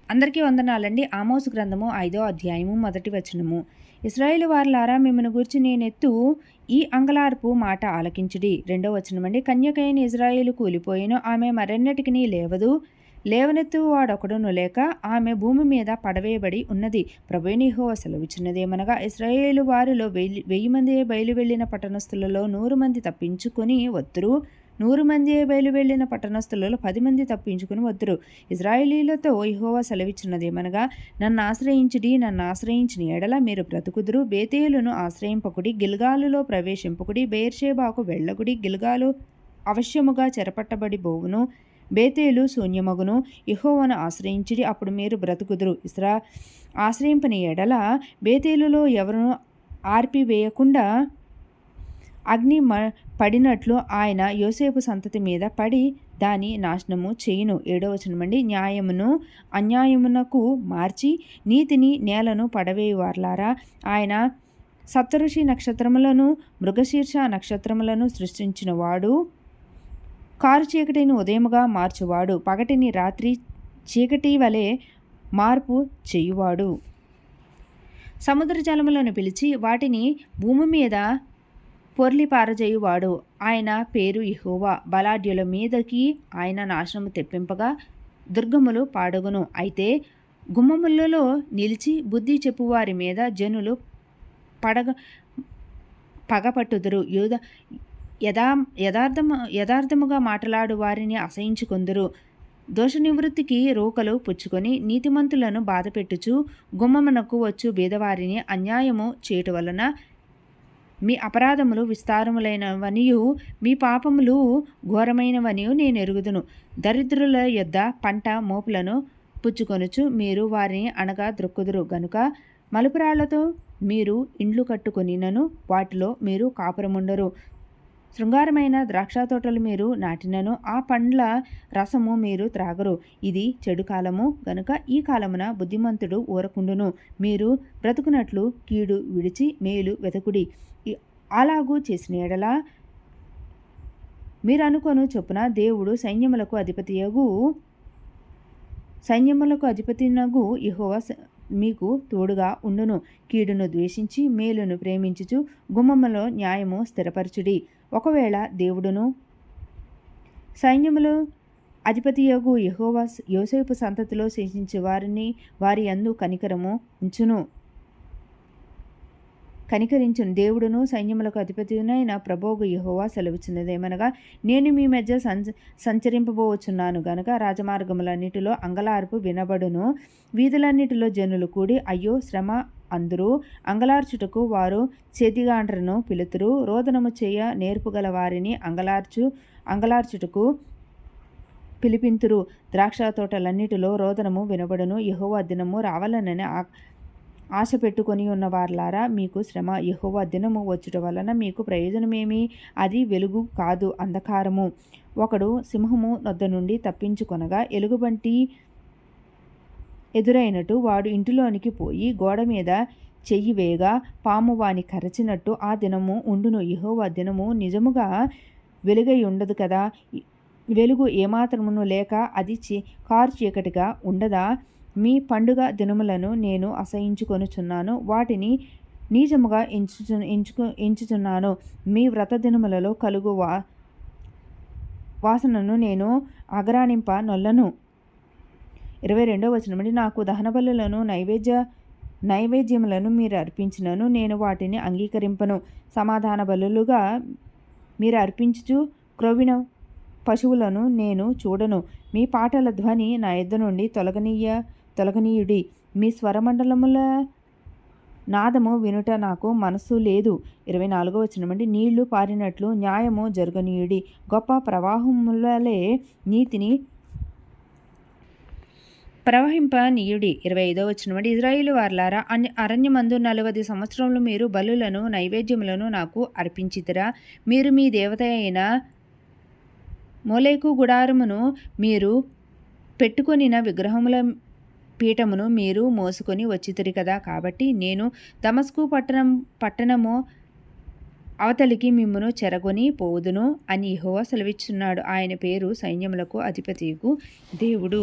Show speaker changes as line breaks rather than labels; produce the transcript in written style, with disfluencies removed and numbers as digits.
అందరికీ వందనాలండి. ఆమోసు గ్రంథము 5వ అధ్యాయము 1వ వచనము. ఇశ్రాయేలు వారలారా, మిమ్మను గూర్చి నేనెత్తు ఈ అంగలార్పు మాట ఆలకించుడి. 2వ వచనమండి. కన్యకైన ఇజ్రాయేలు కూలిపోయిన, ఆమె మరెన్నటికినీ లేవదు, లేవనెత్తు వాడొకడును లేక, ఆమె భూమి మీద పడవేయబడి ఉన్నది. ప్రభువైన యెహోవా సెలవిచ్చినదేమనగా, ఇశ్రాయేలు వారిలో 1000 మంది బయలు వెళ్ళిన పట్టణస్థులలో 100 మంది తప్పించుకొని వత్తురు. 100 మంది బయలు వెళ్ళిన పట్టణస్థులలో 10 మంది తప్పించుకుని వద్దురు. ఇశ్రాయేలీయులతో యెహోవా సెలవిచ్చినదేమనగా, నన్ను ఆశ్రయించిన ఎడల మీరు బ్రతుకుదురు. బేతేలును ఆశ్రయింపకుడి, గిల్గాలులో ప్రవేశింపకుడి, బెయేర్షెబాకు వెళ్ళకుడి. గిల్గాలు అవశ్యముగా చెరపట్టబడి బోవును, బేతేలు శూన్యమగును. యెహోవాను ఆశ్రయించుడి, అప్పుడు మీరు బ్రతుకుదురు. ఆశ్రయింపని ఎడల బేతేలులో ఎవరును ఆర్పివేయకుండా అగ్ని పడినట్లు ఆయన యోసేపు సంతతి మీద పడి దాని నాశనము చేయును. 7వ వచనమండి. న్యాయమును అన్యాయమునకు మార్చి నీతిని నేలను పడవేయువార్లారా, ఆయన సప్తఋషి నక్షత్రములను మృగశీర్ష నక్షత్రములను సృష్టించిన వాడు, కారు చీకటిని ఉదయముగా మార్చువాడు, పగటిని రాత్రి చీకటి వలె మార్పు చేయువాడు, సముద్ర జలములను పిలిచి వాటిని భూమి మీద పొర్లి పారజేయువాడు. ఆయన పేరు యెహోవా. బలాఢ్యుల మీదకి ఆయన నాశనము తెప్పింపగా దుర్గములు పాడగును. అయితే గుమ్మములలో నిలిచి బుద్ధి చెప్పువారి మీద జనులు పగపట్టుదురు. యథార్థముగా మాట్లాడు వారిని అసహించుకొందురు. దోష నివృత్తికి రోకలు పుచ్చుకొని నీతిమంతులను బాధపెట్టుచు గుమ్మమునకు వచ్చు బీదవారిని అన్యాయము చేటు వలన మీ అపరాధములు విస్తారములైనవనియు మీ పాపములు ఘోరమైనవనియు నేను ఎరుగుదును. దరిద్రుల యొద్ద పంట మోపులను పుచ్చుకొనుచు మీరు వారిని అనగా ద్రొక్కుదురు గనుక మలుపురాళ్లతో మీరు ఇండ్లు కట్టుకొనినను వాటిలో మీరు కాపురముండరు. శృంగారమైన ద్రాక్ష తోటలు మీరు నాటినను ఆ పండ్ల రసము మీరు త్రాగరు. ఇది చెడు కాలము గనుక ఈ కాలమున బుద్ధిమంతుడు ఊరకుండును. మీరు బ్రతుకునట్లు కీడు విడిచి మేలు వెతకుడి. అలాగూ చేసిన ఎడల మీరు అనుకొను చొప్పున దేవుడు సైన్యములకు అధిపతినగు యెహోవా మీకు తోడుగా ఉండును. కీడును ద్వేషించి మేలును ప్రేమించుచు గుమ్మములో న్యాయము స్థిరపరచుడి. ఒకవేళ దేవుడును సైన్యములు అధిపతియగు యెహోవా యోసేపు సంతతిలో శేషించే వారి యందు కనికరించును. దేవుడును సైన్యములకు అధిపతినైన ప్రభువు యెహోవా సెలవిచ్చినదేమనగా, నేను మీ మధ్య సంచరింపబోచున్నాను గనుక రాజమార్గములన్నిటిలో అంగలార్పు వినబడును. వీధులన్నిటిలో జనులు కూడి అయ్యో శ్రమ అందరూ అంగలార్చుటకు వారు చేతిగాండ్రను పిలుతురు. రోదనము చేయ నేర్పుగల వారిని అంగలార్చుటకు పిలిపింతురు. ద్రాక్ష తోటలన్నిటిలో రోదనము వినబడును. యెహోవా దినము రావాలనని ఆశ పెట్టుకొని ఉన్న వారలారా, మీకు శ్రమ. యెహోవా దినము వచ్చుట వలన మీకు ప్రయోజనమేమి? అది వెలుగు కాదు, అంధకారము. ఒకడు సింహము వద్ద నుండి తప్పించుకొనగా ఎలుగుబంటి ఎదురైనట్టు వాడు ఇంటిలోనికి పోయి గోడ మీద చెయ్యి వేయగా పాము వాని కరచినట్టు ఆ దినము ఉండును. యెహోవా దినము నిజముగా వెలుగై ఉండదు కదా. వెలుగు ఏమాత్రమును లేక అది కారు చీకటిగా ఉండదా? మీ పండుగ దినములను నేను అసహించుకొనుచున్నాను, వాటిని నీచముగా ఎంచుచున్నాను. మీ వ్రత దినములలో కలుగు వాసనను నేను అగరానింప నొల్లను. 22వ వచనం. నాకు దహన బలులను నైవేద్యములను మీరు అర్పించినను నేను వాటిని అంగీకరింపను. సమాధాన బలులుగా మీరు అర్పించుచు క్రొవ్విన పశువులను నేను చూడను. మీ పాటల ధ్వని నా యొద్ద నుండి తొలగనీయుడి. మీ స్వరమండలముల నాదము వినుట నాకు మనస్సు లేదు. 24వ వచనం. నీళ్లు పారినట్లు న్యాయము జరగనీయుడి. గొప్ప ప్రవాహములలే నీతిని ప్రవహింపనీయుడి. 25వ వచనం. ఇశ్రాయేలు వారలారా, అరణ్యమందు 40 సంవత్సరములు మీరు బలులను నైవేద్యములను నాకు అర్పించితిరా. మీరు మీ దేవత అయిన మోలేకు గుడారమును మీరు పెట్టుకొనిన విగ్రహముల పీఠమును మీరు మోసుకొని వచ్చితిరి కదా. కాబట్టి నేను దమస్కు పట్టణము అవతలికి మిమ్మును చెరగొని పోవుదును అని యెహోవా సెలవిచ్చున్నాడు. ఆయన పేరు సైన్యములకు అధిపతియగు దేవుడు.